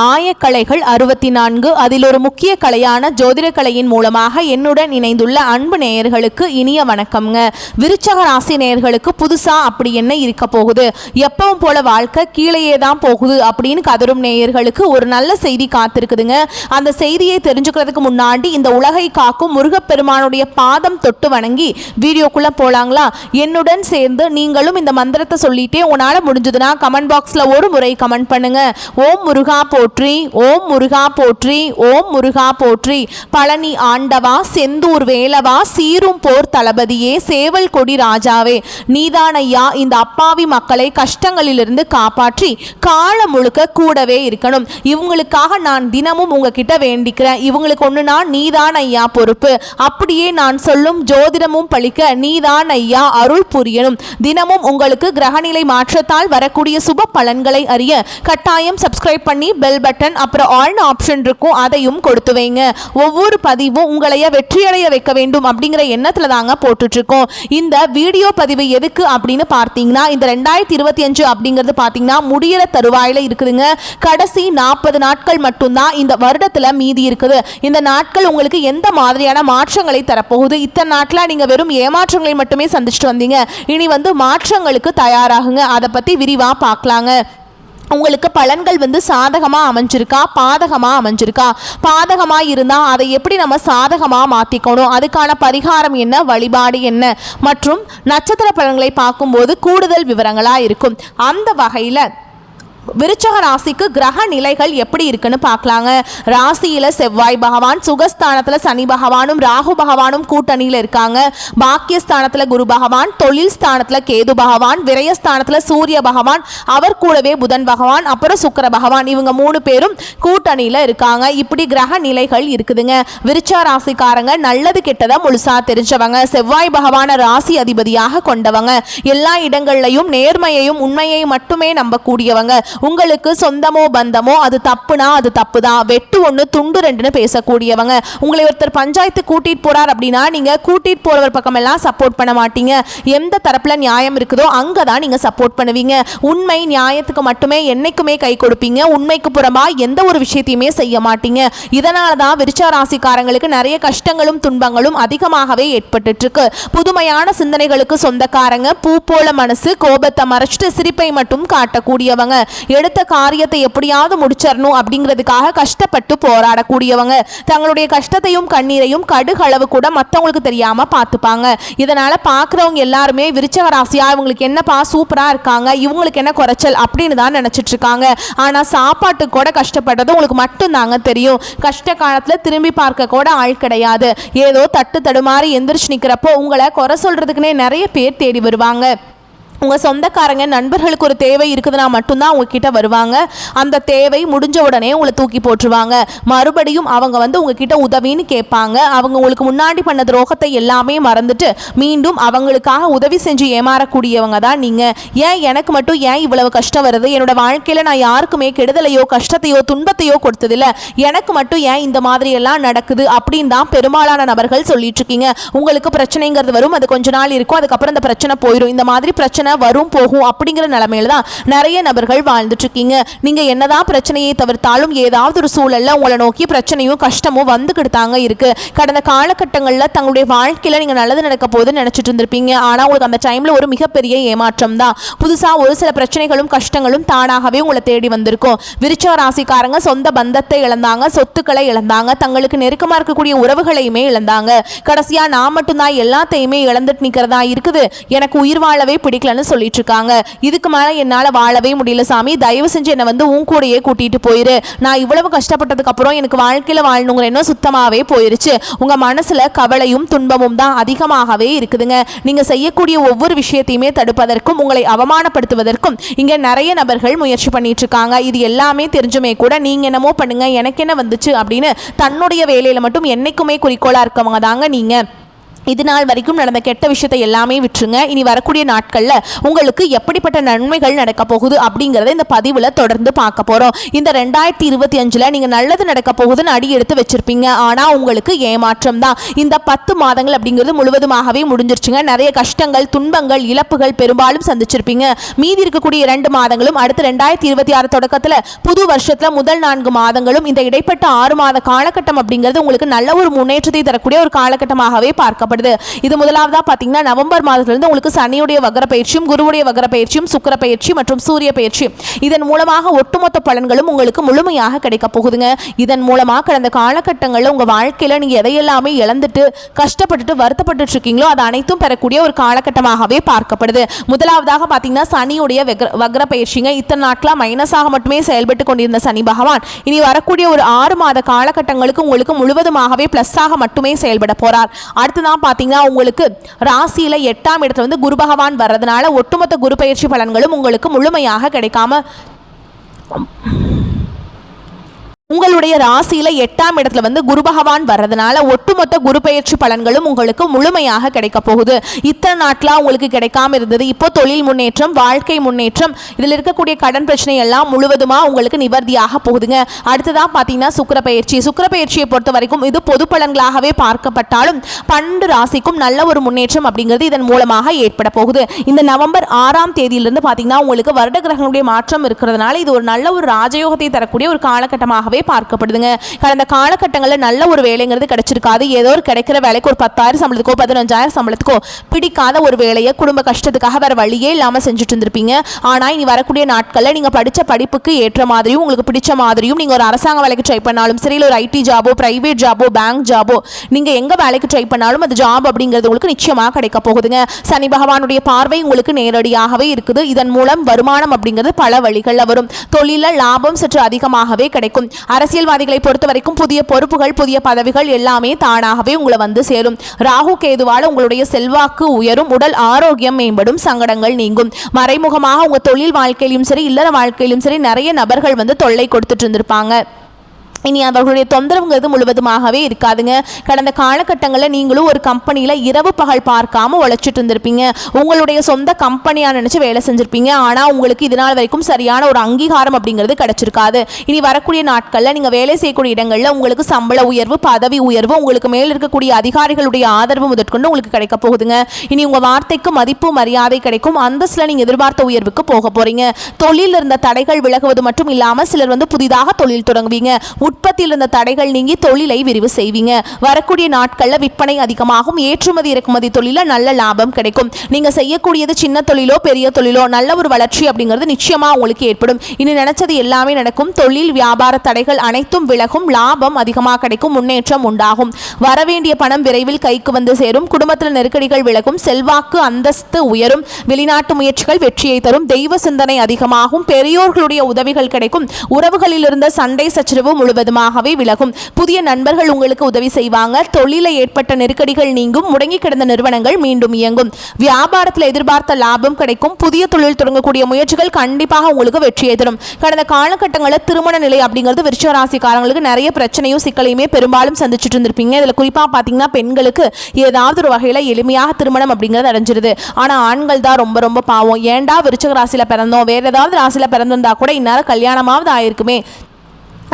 ஆயக்கலைகள் 64. அதில் ஒரு முக்கிய கலையான ஜோதிட கலையின் மூலமாக என்னுடன் இணைந்துள்ள அன்பு நேயர்களுக்கு இனிய வணக்கம்ங்க. விருச்சக ராசி நேயர்களுக்கு புதுசா அப்படி என்ன இருக்க போகுது, எப்பவும் போல வாழ்க்கை கீழேயே தான் போகுது அப்படின்னு கதரும் நேயர்களுக்கு ஒரு நல்ல செய்தி காத்திருக்குதுங்க. அந்த செய்தியை தெரிஞ்சுக்கிறதுக்கு முன்னாடி இந்த உலகை காக்கும் முருகப்பெருமானுடைய பாதம் தொட்டு வணங்கி வீடியோக்குள்ள போலாங்களா? என்னுடன் சேர்ந்து நீங்களும் இந்த மந்திரத்தை சொல்லிட்டே உன்னால முடிஞ்சதுன்னா கமெண்ட் பாக்ஸ்ல ஒரு முறை கமெண்ட் பண்ணுங்க. ஓம் முருகா போற்றி, ஓம் முருகா போற்றி, ஓம் முருகா போற்றி. பழனி ஆண்டவா, செந்தூர் வேலவா, சீரும் போர் தளபதியே, சேவல் கொடி ராஜாவே, நீதானையா இந்த அப்பாவி மக்களை கஷ்டங்களிலிருந்து காப்பாற்றி காலம் முழுக்க கூடவே இருக்கணும். இவங்களுக்காக நான் தினமும் உங்ககிட்ட வேண்டிக்கிறேன். இவங்களுக்கு ஒண்ணுனா நீதான் ஐயா பொறுப்பு. அப்படியே நான் சொல்லும் ஜோதிடமும் பழிக்க நீதான் ஐயா அருள் புரியணும். தினமும் உங்களுக்கு கிரகநிலை மாற்றத்தால் வரக்கூடிய சுப பலன்களை அறிய கட்டாயம் சப்ஸ்கிரைப் பண்ணி பெல் பட்டன் அப்புறம் ஆல் ஆப்ஷன் இருக்கும், அதையும் கொடுத்து வைங்க. ஒவ்வொரு பதிவும் உங்களைய வெற்றியடைய வைக்க வேண்டும் அப்படிங்கிற எண்ணத்துல தாங்க போட்டுட்டு இருக்கோம். இந்த வீடியோ பதிவு எதுக்கு அப்படின்னு பார்த்தீங்கன்னா, இந்த 2025 அப்படிங்கிறது பார்த்தீங்கன்னா முடியிற தருவாயில இருக்குதுங்க. கடைசி 40 நாட்கள் மட்டும்தான் இந்த வருடத்துல மீதி இருக்குது. இந்த நாட்கள் உங்களுக்கு எந்த மாதிரியான மாற்றங்களை தரப்போகுது? இத்தனை நாட்களா நீங்க வெறும் ஏமாற்றங்களை மட்டுமே சந்திச்சுட்டு வந்தீங்க. இனி மாற்றங்களுக்கு தயாராகுங்க. அதை பத்தி விரிவா பார்க்கலாங்க. உங்களுக்கு பலன்கள் சாதகமாக அமைஞ்சிருக்கா, பாதகமாக அமைஞ்சிருக்கா? பாதகமாக இருந்தால் அதை எப்படி நம்ம சாதகமாக மாற்றிக்கணும், அதுக்கான பரிகாரம் என்ன, வழிபாடு என்ன, மற்றும் நட்சத்திர பலன்களை பார்க்கும்போது கூடுதல் விவரங்களாக இருக்கும். அந்த வகையில் விருச்சக ராசிக்கு கிரக நிலைகள் எப்படி இருக்குன்னு பார்க்கலாங்க. ராசியில செவ்வாய் பகவான், சுகஸ்தானத்துல சனி பகவானும் ராகு பகவானும் கூட்டணியில இருக்காங்க. பாக்கியஸ்தானத்துல குரு பகவான், தொழில் ஸ்தானத்துல கேது பகவான், விரயஸ்தானத்துல சூரிய பகவான், அவர் கூடவே புதன் பகவான், அப்புறம் சுக்கிர பகவான், இவங்க 3 பேரும் கூட்டணியில இருக்காங்க. இப்படி கிரக நிலைகள் இருக்குதுங்க. விருச்சக ராசிக்காரங்க நல்லது கெட்டதை முழுசா தெரிஞ்சவங்க, செவ்வாய் பகவான ராசி அதிபதியாக கொண்டவங்க, எல்லா இடங்கள்லையும் நேர்மையையும் உண்மையை மட்டுமே நம்பக்கூடியவங்க. உங்களுக்கு சொந்தமோ பந்தமோ அது தப்புனா அது தப்பு தான், வெட்டு ஒன்று துண்டு ரெண்டுன்னு பேசக்கூடியவங்க. உங்களை ஒருத்தர் பஞ்சாயத்து கூட்டிட்டு போறார் அப்படின்னா நீங்க கூட்டிட்டு போறவர் பக்கம் எல்லாம் சப்போர்ட் பண்ண மாட்டீங்க. எந்த தரப்புல நியாயம் இருக்குதோ அங்கதான் நீங்க சப்போர்ட் பண்ணுவீங்க. உண்மை நியாயத்துக்கு மட்டுமே என்னைக்குமே கை கொடுப்பீங்க. உண்மைக்கு புறமா எந்த ஒரு விஷயத்தையுமே செய்ய மாட்டீங்க. இதனால தான் விருச்சக ராசிக்காரங்களுக்கு நிறைய கஷ்டங்களும் துன்பங்களும் அதிகமாகவே ஏற்பட்டு இருக்கு. புதுமையான சிந்தனைகளுக்கு சொந்தக்காரங்க, பூ போல மனசு, கோபத்தை மறைச்சிட்டு சிரிப்பை மட்டும் காட்டக்கூடியவங்க, எடுத்த காரியத்தை எப்படியாவது முடிச்சிடணும் அப்படிங்கிறதுக்காக கஷ்டப்பட்டு போராடக்கூடியவங்க, தங்களுடைய கஷ்டத்தையும் கண்ணீரையும் கடுகளவு கூட மற்றவங்களுக்கு தெரியாம பார்த்துப்பாங்க. இதனால பார்க்குறவங்க எல்லாருமே விருச்சக ராசியா இவங்களுக்கு என்னப்பா சூப்பரா இருக்காங்க, இவங்களுக்கு என்ன குறைச்சல் அப்படின்னு தான் நினைச்சிட்டு இருக்காங்க. ஆனா சாப்பாட்டுக்கு கூட கஷ்டப்பட்டது உங்களுக்கு மட்டும்தாங்க தெரியும். கஷ்ட காலத்துல திரும்பி பார்க்க கூட ஆள் கிடையாது. ஏதோ தட்டு தடுமாறி எந்திரிச்சு நிக்கிறப்போ உங்களை குறை சொல்றதுக்குன்னே நிறைய பேர் தேடி வருவாங்க. உங்கள் சொந்தக்காரங்க நண்பர்களுக்கு ஒரு தேவை இருக்குதுன்னா மட்டும்தான் உங்ககிட்ட வருவாங்க. அந்த தேவை முடிஞ்ச உடனே உங்களை தூக்கி போட்டுருவாங்க. மறுபடியும் அவங்க உங்ககிட்ட உதவின்னு கேட்பாங்க. அவங்க உங்களுக்கு முன்னாடி பண்ண துரோகத்தை எல்லாமே மறந்துட்டு மீண்டும் அவங்களுக்காக உதவி செஞ்சு ஏமாறக்கூடியவங்க தான் நீங்கள். ஏன் எனக்கு மட்டும் ஏன் இவ்வளவு கஷ்டம் வருது, என்னோட வாழ்க்கையில் நான் யாருக்குமே கெடுதலையோ கஷ்டத்தையோ துன்பத்தையோ கொடுத்ததில்ல, எனக்கு மட்டும் ஏன் இந்த மாதிரி எல்லாம் நடக்குது அப்படின்னு தான் பெரும்பாலான நபர்கள் சொல்லிட்டு இருக்கீங்க. உங்களுக்கு பிரச்சனைங்கிறது வரும், அது கொஞ்ச நாள் இருக்கும், அதுக்கப்புறம் இந்த பிரச்சனை போயிடும். இந்த மாதிரி பிரச்சனை வரும் போகும் அப்படிங்கிற நிலைமையில தான் நிறைய நபர்கள் வாழ்ந்துட்டு இருக்கீங்க. நீங்க என்னதான் பிரச்சனையை தவிர்த்தாலும் ஏதாவது ஒரு சூழல்ல உங்களை நோக்கி பிரச்சனையும் கஷ்டமும் வந்துகிட்டு தாங்க இருக்கு. கடந்த காலகட்டங்களில் தங்களுடைய வாழ்க்கையில நீங்க நல்லது நடக்க போது நினைச்சிட்டு இருந்திருப்பீங்க. ஆனா உங்களுக்கு அந்த டைம்ல ஒரு மிகப்பெரிய ஏமாற்றம் தான். புதுசா ஒரு சில பிரச்சனைகளும் கஷ்டங்களும் தானாகவே உங்களை தேடி வந்திருக்கும். விருச்சக ராசிக்காரங்க சொந்த பந்தத்தை இழந்தாங்க, சொத்துக்களை இழந்தாங்க, தங்களுக்கு நெருக்கமா இருக்கக்கூடிய உறவுகளையுமே இழந்தாங்க. கடைசியா நான் மட்டும்தான் எல்லாத்தையுமே இழந்துட்டு நிக்கிறதா இருக்குது, எனக்கு உயிர் வாழவே பிடிக்கலன்னு சொல்லிட்டு இருக்காங்க. இதுக்கு மேல என்னால வாழவே முடியல சாமி, தயவு செஞ்சு என்ன உன் கூடயே கூட்டிட்டு போயிரு. நான் இவ்வளவு கஷ்டப்பட்டதுக்கு அப்புறம் எனக்கு வாழ்க்கையில வாழணுங்கிற எண்ணம் சுத்தமாவே போயிருச்சு. உங்க மனசுல கவலையும் துன்பமும் தான் அதிகமாகவே இருக்குதுங்க. நீங்க செய்யக்கூடிய ஒவ்வொரு விஷயத்தையுமே தடுப்பதற்கும் உங்களை அவமானப்படுத்துவதற்கும் இங்க நிறைய நபர்கள் முயற்சி பண்ணிட்டு இருக்காங்க. இது எல்லாமே தெரிஞ்சுமே கூட நீங்க என்னமோ பண்ணுங்க, எனக்கு என்ன வந்துச்சு அப்படின்னு தன்னுடைய வேலையில மட்டும் என்னைக்குமே குறிக்கோளா இருக்கவங்க தாங்க நீங்க. இது நாள் வரைக்கும் நடந்த கெட்ட விஷயத்தை எல்லாமே விட்டுருங்க. இனி வரக்கூடிய நாட்களில் உங்களுக்கு எப்படிப்பட்ட நன்மைகள் நடக்க போகுது அப்படிங்கிறத இந்த பதிவில் தொடர்ந்து பார்க்க போகிறோம். இந்த 2025 நீங்கள் நல்லது நடக்க போகுதுன்னு அடி எடுத்து வச்சிருப்பீங்க. ஆனால் உங்களுக்கு ஏமாற்றம் தான். இந்த 10 மாதங்கள் அப்படிங்கிறது முழுவதுமாகவே முடிஞ்சிருச்சுங்க. நிறைய கஷ்டங்கள், துன்பங்கள், இழப்புகள் பெரும்பாலும் சந்திச்சிருப்பீங்க. மீதி இருக்கக்கூடிய 2 மாதங்களும் அடுத்து 2026 தொடக்கத்தில் புது வருஷத்தில் முதல் 4 மாதங்களும் இந்த இடைப்பட்ட 6 மாத காலகட்டம் அப்படிங்கிறது உங்களுக்கு நல்ல ஒரு முன்னேற்றத்தை தரக்கூடிய ஒரு காலகட்டமாகவே பார்க்கப்படுது. இது முதலாவதா பாத்தீங்கன்னா நவம்பர் மாதத்திலிருந்து உங்களுக்கு சனியுடைய வக்ர பயிற்சியும், குருவுடைய வக்ர பயிற்சியும், சுக்கிர பயிற்சி மற்றும் சூரிய பயிற்சி, இதன் மூலமாக ஒட்டுமொத்த பலன்களும் உங்களுக்கு முழுமையாக கிடைக்க போகுதுங்க. இதன் மூலமாக கடந்த காலகட்டங்களில் உங்க வாழ்க்கையில நீங்க எதையெல்லாமே இழந்துட்டு கஷ்டப்பட்டுட்டு வருத்தப்பட்டு இருக்கீங்களோ அது அனைத்தும் பெறக்கூடிய ஒரு காலகட்டமாகவே பார்க்கப்படுது. முதலாவதாக பாத்தீங்கன்னா சனியுடைய வக்ர பயிற்சிங்க. இத்தனை நாட்களா மைனஸாக மட்டுமே செயல்பட்டு கொண்டிருந்த சனி பகவான் இனி வரக்கூடிய ஒரு 6 மாத காலகட்டங்களுக்கு உங்களுக்கு முழுவதுமாகவே பிளஸ்ஸாக மட்டுமே செயல்பட போறார். அடுத்துதான் பாத்தீங்கன்னா உங்களுக்கு ராசியில 8ஆம் இடத்துல வந்து குரு பகவான் வர்றதுனால ஒட்டுமொத்த குரு பயிற்சி பலன்களும் உங்களுக்கு முழுமையாக கிடைக்காம உங்களுடைய ராசியில 8ஆம் இடத்துல வந்து குரு பகவான் வர்றதுனால ஒட்டுமொத்த குரு பயிற்சி பலன்களும் உங்களுக்கு முழுமையாக கிடைக்க போகுது. இத்தனை நாட்களா உங்களுக்கு கிடைக்காம இருந்தது, இப்போ தொழில் முன்னேற்றம், வாழ்க்கை முன்னேற்றம், இதில் இருக்கக்கூடிய கடன் பிரச்சனை எல்லாம் முழுவதுமா உங்களுக்கு நிவர்த்தியாக போகுதுங்க. அடுத்ததான் பாத்தீங்கன்னா சுக்கிர பயிற்சி. சுக்கிர பயிற்சியை பொறுத்த வரைக்கும் இது பொது பலன்களாகவே பார்க்கப்பட்டாலும் 12 ராசிக்கும் நல்ல ஒரு முன்னேற்றம் அப்படிங்கிறது இதன் மூலமாக ஏற்பட போகுது. இந்த நவம்பர் 6ஆம் தேதியிலிருந்து பாத்தீங்கன்னா உங்களுக்கு வருட கிரகங்களுடைய மாற்றம் இருக்கிறதுனால இது ஒரு நல்ல ஒரு ராஜயோகத்தை தரக்கூடிய ஒரு காலகட்டமாகவே பார்க்கப்படுதுங்க. கடந்த காலகட்டங்களில் நல்ல ஒரு வேலைங்கிறது கிடைச்சிருக்காது. ஏதோ ஒரு கிடைக்கிற வேலைக்கு ஒரு 10,000 சம்பளத்துக்கோ 15,000 சம்பளத்துக்கோ பிடிக்காத ஒரு வேலையை குடும்ப கஷ்டத்துக்காக வேற வழியே இல்லாமல் செஞ்சுட்டு இருந்திருப்பீங்க. ஆனால் இனி வரக்கூடிய நாட்களில் நீங்கள் படித்த படிப்புக்கு ஏற்ற மாதிரியும் உங்களுக்கு பிடிச்ச மாதிரியும் நீங்கள் ஒரு அரசாங்க வேலைக்கு ட்ரை பண்ணாலும் சரி, இல்லை ஒரு ஐடி ஜாபோ, பிரைவேட் ஜாபோ, பேங்க் ஜாபோ, நீங்கள் எங்கே வேலைக்கு ட்ரை பண்ணாலும் அது ஜாப் அப்படிங்கிறது உங்களுக்கு நிச்சயமாக கிடைக்க போகுதுங்க. சனி பகவானுடைய பார்வை உங்களுக்கு நேரடியாகவே இருக்குது. இதன் மூலம் வருமானம் அப்படிங்கிறது பல வழிகளில் வரும். தொழிலில் லாபம் சற்று அதிகமாகவே கிடைக்கும். அரசியல்வாதிகளை பொறுத்த வரைக்கும் புதிய பொறுப்புகள், புதிய பதவிகள் எல்லாமே தானாகவே உங்களை வந்து சேரும். ராகு கேதுவால உங்களுடைய செல்வாக்கு உயரும், உடல் ஆரோக்கியம் மேம்படும், சங்கடங்கள் நீங்கும். மறைமுகமாக உங்க தொழில் வாழ்க்கையிலும் சரி, இல்லற வாழ்க்கையிலும் சரி நிறைய நபர்கள் வந்து தொல்லை கொடுத்துட்டு இருந்திருப்பாங்க. இனி அவர்களுடைய தொந்தரவுங்கிறது முழுவதுமாகவே இருக்காதுங்க. கடந்த காலகட்டங்களில் நீங்களும் ஒரு கம்பெனியில் இரவு பகல் பார்க்காம உழைச்சிட்டு இருந்திருப்பீங்க. உங்களுடைய சொந்த கம்பெனியாக நினச்சி வேலை செஞ்சுருப்பீங்க. ஆனால் உங்களுக்கு இதனால் வரைக்கும் சரியான ஒரு அங்கீகாரம் அப்படிங்கிறது கிடைச்சிருக்காது. இனி வரக்கூடிய நாட்களில் நீங்கள் வேலை செய்யக்கூடிய இடங்களில் உங்களுக்கு சம்பள உயர்வு, பதவி உயர்வு, உங்களுக்கு மேல் இருக்கக்கூடிய அதிகாரிகளுடைய ஆதரவு முதற்கொண்டு உங்களுக்கு கிடைக்க போகுதுங்க. இனி உங்கள் வார்த்தைக்கு மதிப்பு, மரியாதை கிடைக்கும். அந்தஸ்தில் நீங்கள் எதிர்பார்த்த உயர்வுக்கு போக போறீங்க. தொழில் இருந்த தடைகள் விலகுவது மட்டும் இல்லாமல் சிலர் வந்து புதிதாக தொழில் தொடங்குவீங்க. உற்பத்தியில் இருந்த தடைகள் நீங்கி தொழிலை விரிவு செய்வீங்க. வரக்கூடிய நாட்களில் விற்பனை அதிகமாகும். ஏற்றுமதி இறக்குமதி தொழில நல்ல லாபம் கிடைக்கும். நீங்க செய்யக்கூடியது சின்ன தொழிலோ பெரிய தொழிலோ நல்ல ஒரு வளர்ச்சி அப்படிங்கிறது நிச்சயமா உங்களுக்கு ஏற்படும். இனி நினைச்சது எல்லாமே நடக்கும். தொழில் வியாபார தடைகள் அனைத்தும் விலகும். லாபம் அதிகமாக கிடைக்கும். முன்னேற்றம் உண்டாகும். வரவேண்டிய பணம் விரைவில் கைக்கு வந்து சேரும். குடும்பத்தில் நெருக்கடிகள் விலகும். செல்வாக்கு அந்தஸ்து உயரும். வெளிநாட்டு முயற்சிகள் வெற்றியை தரும். தெய்வ சிந்தனை அதிகமாகும். பெரியோர்களுடைய உதவிகள் கிடைக்கும். உறவுகளில் இருந்த சண்டை சச்சரவு முழுவதுமாகவே விலகும். புதிய நண்பர்கள் உங்களுக்கு உதவி செய்வாங்க. தொழிலை ஏற்பட்ட நெருக்கடிகள் நீங்கும். முடங்கி கிடந்த நிறுவனங்கள் மீண்டும் இயங்கும். வியாபாரத்தில் எதிர்பார்த்த லாபம் கிடைக்கும். புதிய தொழில் தொடங்கக்கூடிய முயற்சிகள் கண்டிப்பாக உங்களுக்கு வெற்றியை தரும். கடந்த காலகட்டங்களில் திருமண நிலை அப்படிங்கிறது விருச்சிக ராசிக்காரங்களுக்கு நிறைய பிரச்சனையும் சிக்கலையுமே பெரும்பாலும் சந்திச்சுட்டு இருந்திருப்பீங்க. இதில் குறிப்பாக பார்த்தீங்கன்னா பெண்களுக்கு ஏதாவது ஒரு வகையில் எளிமையாக திருமணம் அப்படிங்கிறது அடைஞ்சிருது. ஆனால் ஆண்கள் தான் ரொம்ப ரொம்ப பாவம். ஏண்டா விருச்சிக ராசியில் பிறந்தோம், வேற ஏதாவது ராசியில் பிறந்திருந்தா கூட இந்நேரம் கல்யாணமாவது ஆயிருக்குமே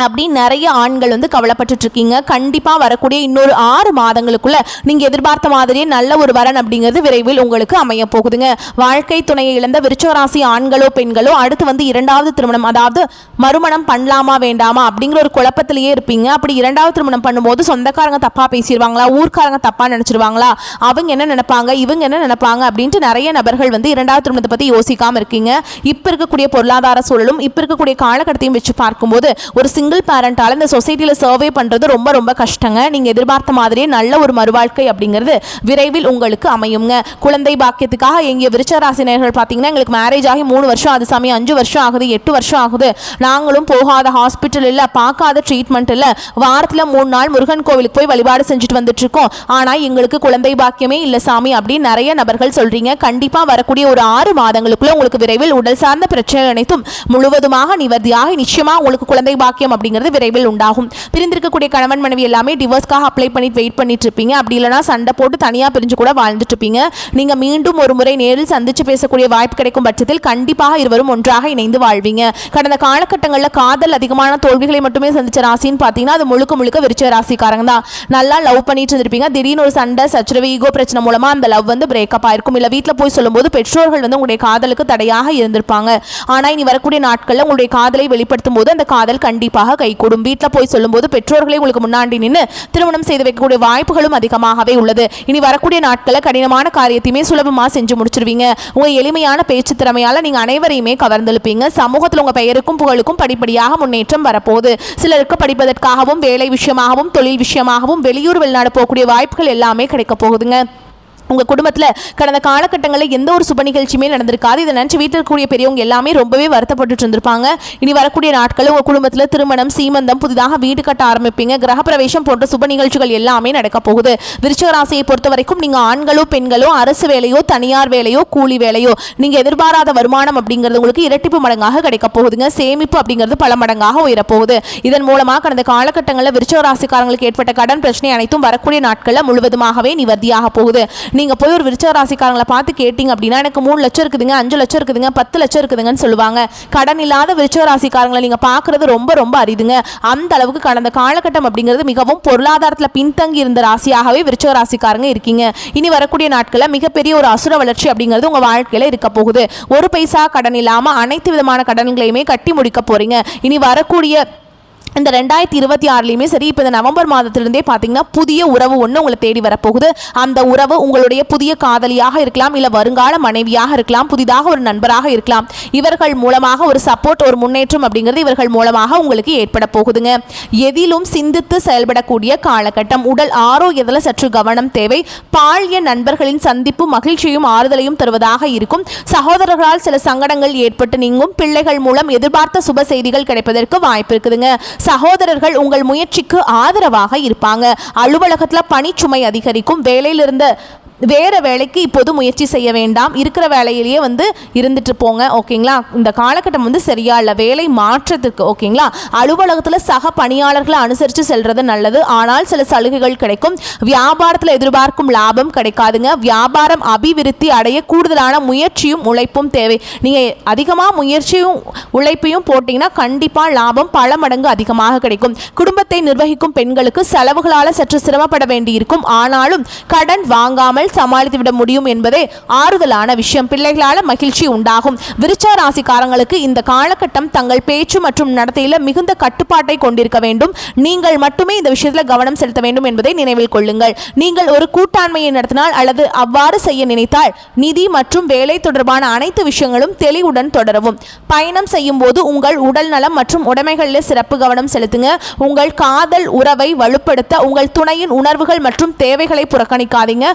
அப்படின்னு நிறைய ஆண்கள் வந்து கவலைப்பட்டு இருக்கீங்க. கண்டிப்பாக வரக்கூடிய இன்னொரு 6 மாதங்களுக்குள்ள நீங்க எதிர்பார்த்த மாதிரியே நல்ல ஒரு வரன் அப்படிங்கிறது விரைவில் உங்களுக்கு அமைய போகுதுங்க. வாழ்க்கை துணையை இழந்த விருச்சிக ராசி ஆண்களோ பெண்களோ அடுத்து வந்து 2வது திருமணம், அதாவது மறுமணம் பண்ணலாமா வேண்டாமா அப்படிங்கிற ஒரு குழப்பத்திலேயே இருப்பீங்க. அப்படி 2வது திருமணம் பண்ணும்போது சொந்தக்காரங்க தப்பா பேசிடுவாங்களா, ஊர்க்காரங்க தப்பா நினைச்சிருவாங்களா, அவங்க என்ன நினைப்பாங்க, இவங்க என்ன நினைப்பாங்க அப்படின்ட்டு நிறைய நபர்கள் வந்து 2வது திருமணத்தை பத்தி யோசிக்காம இருக்கீங்க. இப்ப இருக்கக்கூடிய பொருளாதார சூழலும் இப்ப இருக்கக்கூடிய காலகட்டத்தையும் வச்சு பார்க்கும்போது ஒரு சிங்கிள் பேரண்டால இந்த சொசைட்டில சர்வே பண்றது ரொம்ப ரொம்ப கஷ்டங்க. நீங்க எதிர்பார்த்த மாதிரியே நல்ல ஒரு மறுவாழ்க்கை அப்படிங்கிறது விரைவில் உங்களுக்கு அமையுங்க. குழந்தை பாக்கியத்துக்காக எங்க விருச்சிக ராசினர்கள் பாத்தீங்கன்னா எங்களுக்கு மேரேஜ் ஆகி 3 வருஷம் ஆகுது சாமி, 5 வருஷம் ஆகுது, 8 வருஷம் ஆகுது, நாங்களும் போகாத ஹாஸ்பிட்டல் இல்ல, பார்க்காத ட்ரீட்மெண்ட் இல்ல, வாரத்துல 3 நாள் முருகன் கோவிலுக்கு போய் வழிபாடு செஞ்சுட்டு வந்துட்டு இருக்கோம், ஆனா எங்களுக்கு குழந்தை பாக்கியமே இல்ல சாமி அப்படின்னு நிறைய நபர்கள் சொல்றீங்க. கண்டிப்பா வரக்கூடிய ஒரு 6 மாதங்களுக்குள்ள உங்களுக்கு விரைவில் உடல் சார்ந்த பிரச்சனை அனைத்தும் முழுவதுமாக நிவர்த்தியாகி நிச்சயமா உங்களுக்கு குழந்தை பாக்கியம் அப்படிங்கிறது விரைவில் உண்டாகும். பிரிந்திருக்கக்கூடிய கணவன் மனைவி எல்லாமே டிவோர்ஸ்க்காக அப்ளை பண்ணிட்டு வெயிட் பண்ணிட்டு இருப்பீங்க. அப்படி இல்லைனா சண்டை போட்டு தனியாக பிரிஞ்சு கூட வாழ்ந்துட்டு இருப்பீங்க. நீங்க மீண்டும் ஒரு முறை நேரில் சந்திச்சு பேசக்கூடிய வாய்ப்பு கிடைக்கும் பட்சத்தில் கண்டிப்பாக இருவரும் ஒன்றாக இணைந்து வாழ்வீங்க. கடந்த காலகட்டங்களில் காதல் அதிகமான தோல்விகளை மட்டுமே சந்திச்ச ராசின்னு பார்த்தீங்கன்னா அது முழுக்க முழுக்க விருச்சிக ராசிக்காரங்க தான். நல்லா லவ் பண்ணிட்டு இருந்திருப்பீங்க. திடீர்னு ஒரு சண்டை சச்சரவு ஈகோ பிரச்சனை மூலமா அந்த லவ் வந்து பிரேக்கப் ஆயிருக்கும். இல்ல வீட்டில் போய் சொல்லும்போது பெற்றோர்கள் வந்து உங்களுடைய காதலுக்கு தடையாக இருந்திருப்பாங்க. ஆனா இனி வரக்கூடிய நாட்களில் உங்களுடைய காதலை வெளிப்படுத்தும் போது அந்த காதல் கண்டிப்பாக கைகூடும். வீட்டில் போய் சொல்லும்போது பெற்றோர்களை உங்களுக்கு முன்னாடி நின்று திருமணம் செய்து வைக்கக்கூடிய வாய்ப்புகளும் அதிகமாகவே உள்ளது. இனி வரக்கூடிய நாட்களில் கடினமான காரியத்தையுமே சுலபமாக செஞ்சு முடிச்சிருவீங்க. உங்க எளிமையான பேச்சு திறமையால நீங்க அனைவரையுமே கவர்ந்தெழுப்பீங்க. சமூகத்தில் உங்க பெயருக்கும் புகழுக்கும் படிப்படியாக முன்னேற்றம் வரப்போகுது. சிலருக்கு படிப்பதற்காகவும் வேலை விஷயமாகவும் தொழில் விஷயமாகவும் வெளியூர் வெளிநாடு போகக்கூடிய வாய்ப்புகள் எல்லாமே கிடைக்க போகுதுங்க. உங்கள் குடும்பத்தில் கடந்த காலகட்டங்களில் எந்த ஒரு சுப நிகழ்ச்சியுமே நடந்திருக்காது. இதை நினச்சி வீட்டில் இருக்கக்கூடிய பெரியவங்க எல்லாமே ரொம்பவே வருத்தப்பட்டு இருந்திருப்பாங்க. இனி வரக்கூடிய நாட்களில் உங்கள் குடும்பத்தில் திருமணம் சீமந்தம் புதிதாக வீடு கட்ட ஆரம்பிப்பீங்க. கிரகப்பிரவேசம் போன்ற சுப நிகழ்ச்சிகள் எல்லாமே நடக்க போகுது. விருச்சிக ராசியை பொறுத்த வரைக்கும் நீங்கள் ஆண்களோ பெண்களோ அரசு வேலையோ தனியார் வேலையோ கூலி வேலையோ நீங்கள் எதிர்பாராத வருமானம் அப்படிங்கிறது உங்களுக்கு இரட்டிப்பு மடங்காக கிடைக்க போகுதுங்க. சேமிப்பு அப்படிங்கிறது பல மடங்காக உயரப்போகுது. இதன் மூலமாக கடந்த காலகட்டங்களில் விருச்சிக ராசிக்காரங்களுக்கு ஏற்பட்ட கடன் பிரச்சனை அனைத்தும் வரக்கூடிய நாட்களில் முழுவதுமாகவே நிவர்த்தியாக போகுது. நீங்க போய் ஒரு விருச்சிக ராசிக்காரங்களை பார்த்து கேட்டீங்க அப்படின்னா எனக்கு 3 லட்சம் இருக்குதுங்க 5 லட்சம் இருக்குதுங்க 10 லட்சம் இருக்குதுங்கன்னு சொல்லுவாங்க. கடன் இல்லாத விருச்சிக ராசிக்காரங்களை நீங்க பார்க்கறது ரொம்ப ரொம்ப அரிதுங்க. அந்த அளவுக்கு கடந்த காலகட்டம் அப்படிங்கிறது மிகவும் பொருளாதாரத்தில் பின்தங்கி இருந்த ராசியாகவே விருச்சிக ராசிக்காரங்க இருக்கீங்க. இனி வரக்கூடிய நாட்களில் மிகப்பெரிய ஒரு அசுர வளர்ச்சி அப்படிங்கிறது உங்க வாழ்க்கையில இருக்க போகுது. ஒரு பைசா கடன் இல்லாம அனைத்து விதமான கடன்களையுமே கட்டி முடிக்க போறீங்க. இனி வரக்கூடிய இந்த 2026 சரி, இப்போ இந்த நவம்பர் மாதத்திலிருந்தே பார்த்தீங்கன்னா புதிய உறவு ஒன்று உங்களை தேடி வரப்போகுது. அந்த உறவு உங்களுடைய புதிய காதலியாக இருக்கலாம், இல்லை வருங்கால மனைவியாக இருக்கலாம், புதிதாக ஒரு நண்பராக இருக்கலாம். இவர்கள் மூலமாக ஒரு சப்போர்ட் ஒரு முன்னேற்றம் அப்படிங்கிறது இவர்கள் மூலமாக உங்களுக்கு ஏற்பட போகுதுங்க. எதிலும் சிந்தித்து செயல்படக்கூடிய காலகட்டம். உடல் ஆரோக்கியத்தில் சற்று கவனம் தேவை. பாலிய நண்பர்களின் சந்திப்பு மகிழ்ச்சியும் ஆறுதலையும் தருவதாக இருக்கும். சகோதரர்களால் சில சங்கடங்கள் ஏற்பட்டு நீங்கும். பிள்ளைகள் மூலம் எதிர்பார்த்த சுப செய்திகள் கிடைப்பதற்கு வாய்ப்பு இருக்குதுங்க. சகோதரர்கள் உங்கள் முயற்சிக்கு ஆதரவாக இருப்பாங்க. அலுவலகத்தில் பணிச்சுமை அதிகரிக்கும். வேலையிலிருந்த வேற வேலைக்கு இப்போது முயற்சி செய்ய வேண்டாம். இருக்கிற வேலையிலேயே இருந்துட்டு போங்க. ஓகேங்களா? இந்த காலகட்டம் சரியா இல்லை. வேலை மாற்றத்துக்கு ஓகேங்களா? அலுவலகத்தில் சக பணியாளர்களை அனுசரித்து செல்றது நல்லது. ஆனால் சில சலுகைகள் கிடைக்கும். வியாபாரத்தில் எதிர்பார்க்கும் லாபம் கிடைக்காதுங்க. வியாபாரம் அபிவிருத்தி அடைய கூடுதலான முயற்சியும் உழைப்பும் தேவை. நீங்கள் அதிகமாக முயற்சியும் உழைப்பையும் போட்டிங்கன்னா கண்டிப்பாக லாபம் பல மடங்கு அதிகமாக கிடைக்கும். குடும்பத்தை நிர்வகிக்கும் பெண்களுக்கு செலவுகளால் சற்று சிரமப்பட வேண்டியிருக்கும். ஆனாலும் கடன் வாங்காமல் சமாளித்து விட முடியும் என்பதே ஆறுதலான விஷயம். பிள்ளைகளால் மகிழ்ச்சி உண்டாகும். விருச்சிக ராசிக்காரங்களுக்கு இந்த காலகட்டம் தங்கள் பேச்சு மற்றும் நடத்தையில் மிகுந்த கட்டுப்பாட்டை கொண்டிருக்க வேண்டும். நீங்கள் மட்டுமே இந்த விஷயத்தில் கவனம் செலுத்த வேண்டும் என்பதை நினைவில் கொள்ளுங்கள். நீங்கள் ஒரு கூட்டாண்மையை நடத்தினால் அல்லது அவ்வாறு செய்ய நினைத்தால் நிதி மற்றும் வேலை தொடர்பான அனைத்து விஷயங்களும் தெளிவுடன் தொடரவும். பயணம் செய்யும் போது உங்கள் உடல் நலம் மற்றும் உடைமைகளில் சிறப்பு கவனம் செலுத்துங்க. உங்கள் காதல் உறவை வலுப்படுத்த உங்கள் துணையின் உணர்வுகள் மற்றும் தேவைகளை புறக்கணிக்காதீங்க.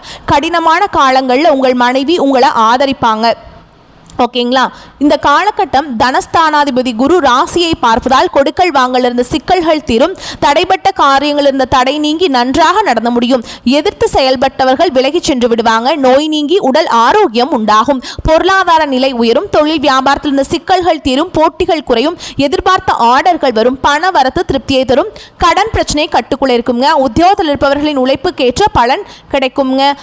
கடினமான காலங்களில் உங்கள் மனைவி உங்களை ஆதரிப்பாங்க. ஓகேங்களா? இந்த காலகட்டம் தனஸ்தானாதிபதி குரு ராசியை பார்ப்பதால் கொடுக்கல் வாங்கல் இருந்த சிக்கல்கள் தீரும். தடைப்பட்ட காரியங்கள் இருந்த தடை நீங்கி நன்றாக நடந்து முடியும். எதிர்த்து செயல்பட்டவர்கள் விலகி சென்று விடுவாங்க. நோய் நீங்கி உடல் ஆரோக்கியம் உண்டாகும். பொருளாதார நிலை உயரும். தொழில் வியாபாரத்தில் இருந்த சிக்கல்கள் தீரும். போட்டிகள் குறையும். எதிர்பார்த்த ஆர்டர்கள் வரும். பண வரத்து திருப்தியை தரும். கடன் பிரச்சனை கட்டுக்குள்ள இருக்குங்க. உத்தியோகத்தில் இருப்பவர்களின் உழைப்புக்கேற்ற பலன் கிடைக்குங்க.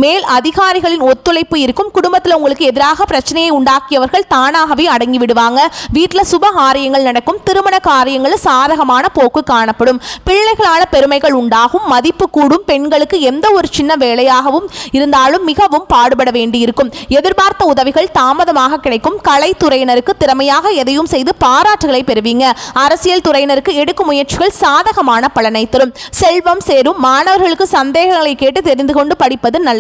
மேல் அதிகாரிகளின் ஒத்துழைப்பு இருக்கும். குடும்பத்தில் உங்களுக்கு எதிராக பிரச்சனையை உண்டாக்கியவர்கள் தானாகவே அடங்கி விடுவாங்க. வீட்டில் சுப காரியங்கள் நடக்கும். திருமண காரியங்களில் சாதகமான போக்கு காணப்படும். பிள்ளைகளால் பெருமைகள் உண்டாகும். மதிப்பு கூடும். பெண்களுக்கு எந்த ஒரு சின்ன வேலையாகவும் இருந்தாலும் மிகவும் பாடுபட வேண்டியிருக்கும். எதிர்பார்த்த உதவிகள் தாமதமாக கிடைக்கும். கலைத்துறையினருக்கு திறமையாக எதையும் செய்து பாராட்டுகளை பெறுவீங்க. அரசியல் துறையினருக்கு எடுக்கும் முயற்சிகள் சாதகமான பலனை தரும். செல்வம் சேரும். மாணவர்களுக்கு சந்தேகங்களை கேட்டு தெரிந்து கொண்டு படிப்பது நல்லது.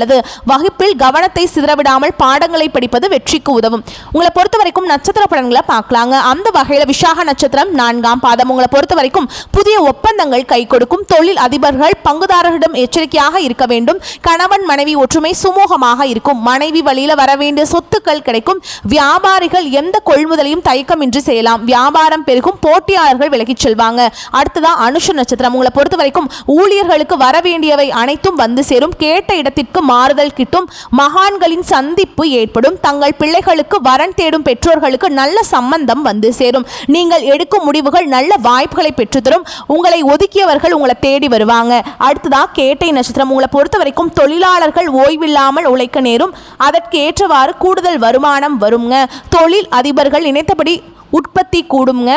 வகுப்பில் கவனத்தை சிதறவிடாமல் பாடங்களை படிப்பது வெற்றிக்கு உதவும். உங்களை பொறுத்த வரைக்கும் நட்சத்திர பலன்களை பார்க்கலாங்க. அந்த வகையில் விசாக நட்சத்திரம் 4ஆம் பாதம். உங்களை பொறுத்த வரைக்கும் புதிய ஒப்பந்தங்கள் கை கொடுக்கும். தொழில் அதிபர்கள் பங்குதாரர்களிடம் எச்சரிக்கையாக இருக்க வேண்டும். கணவன் மனைவி ஒற்றுமை சுமூகமாக இருக்கும். மனைவி வழியில் வர வேண்டிய சொத்துக்கள் கிடைக்கும். வியாபாரிகள் எந்த கொள்முதலையும் தயக்கமின்றி செய்யலாம். வியாபாரம் பெருகும். போட்டியாளர்கள் விலகிச் செல்வாங்க. அடுத்ததான் அனுஷ நட்சத்திரம். உங்களை பொறுத்த வரைக்கும் ஊழியர்களுக்கு வர வேண்டியவை அனைத்தும் வந்து சேரும். கேட்ட இடத்திற்கு ஆறுதல் கிட்டும், மகான்களின் சந்திப்பு ஏற்படும், தங்கள் பிள்ளைகளுக்கு வரன் தேடும் பெற்றோர்களுக்கு நல்ல சம்பந்தம் வந்து சேரும், நீங்கள் எடுக்கும் முடிவுகள் நல்ல வாய்ப்புகளை பெற்றுத்தரும், உங்களை ஒதுக்கியவர்கள் உங்களை தேடி வருவாங்க. அடுத்ததா கேட்டை நட்சத்திரம். உங்களை பொறுத்த வரைக்கும் தொழிலாளர்கள் ஓய்வில்லாமல் உழைக்க நேரும், அதற்கு ஏற்றவாறு கூடுதல் வருமானம் வருங்க. தொழில் அதிபர்கள் நினைத்தபடி உற்பத்தி கூடுங்க.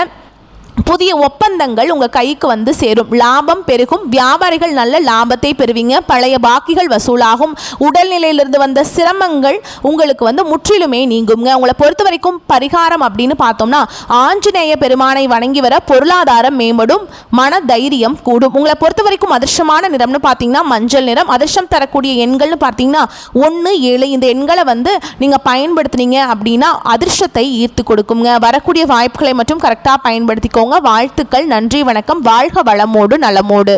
புதிய ஒப்பந்தங்கள் உங்கள் கைக்கு வந்து சேரும், லாபம் பெருகும், வியாபாரிகள் நல்ல லாபத்தை பெறுவீங்க, பழைய பாக்கிகள் வசூலாகும், உடல்நிலையிலிருந்து வந்த சிரமங்கள் உங்களுக்கு வந்து முற்றிலுமே நீங்குங்க. உங்களை பொறுத்த வரைக்கும் பரிகாரம் அப்படின்னு பார்த்தோம்னா ஆஞ்சநேய பெருமானை வணங்கி வர பொருளாதாரம் மேம்படும், மன தைரியம் கூடும். உங்களை பொறுத்த வரைக்கும் அதிர்ஷ்டமான நிறம்னு பார்த்தீங்கன்னா மஞ்சள் நிறம். அதிர்ஷ்டம் தரக்கூடிய எண்கள்னு பார்த்தீங்கன்னா 1, 7. இந்த எண்களை வந்து நீங்கள் பயன்படுத்தினீங்க அப்படின்னா அதிர்ஷ்டத்தை ஈர்த்து கொடுக்குங்க. வரக்கூடிய வாய்ப்புகளை மட்டும் கரெக்டாக பயன்படுத்திக்கோங்க. வாழ்த்துக்கள். நன்றி, வணக்கம். வாழ்க வளமோடு நலமோடு.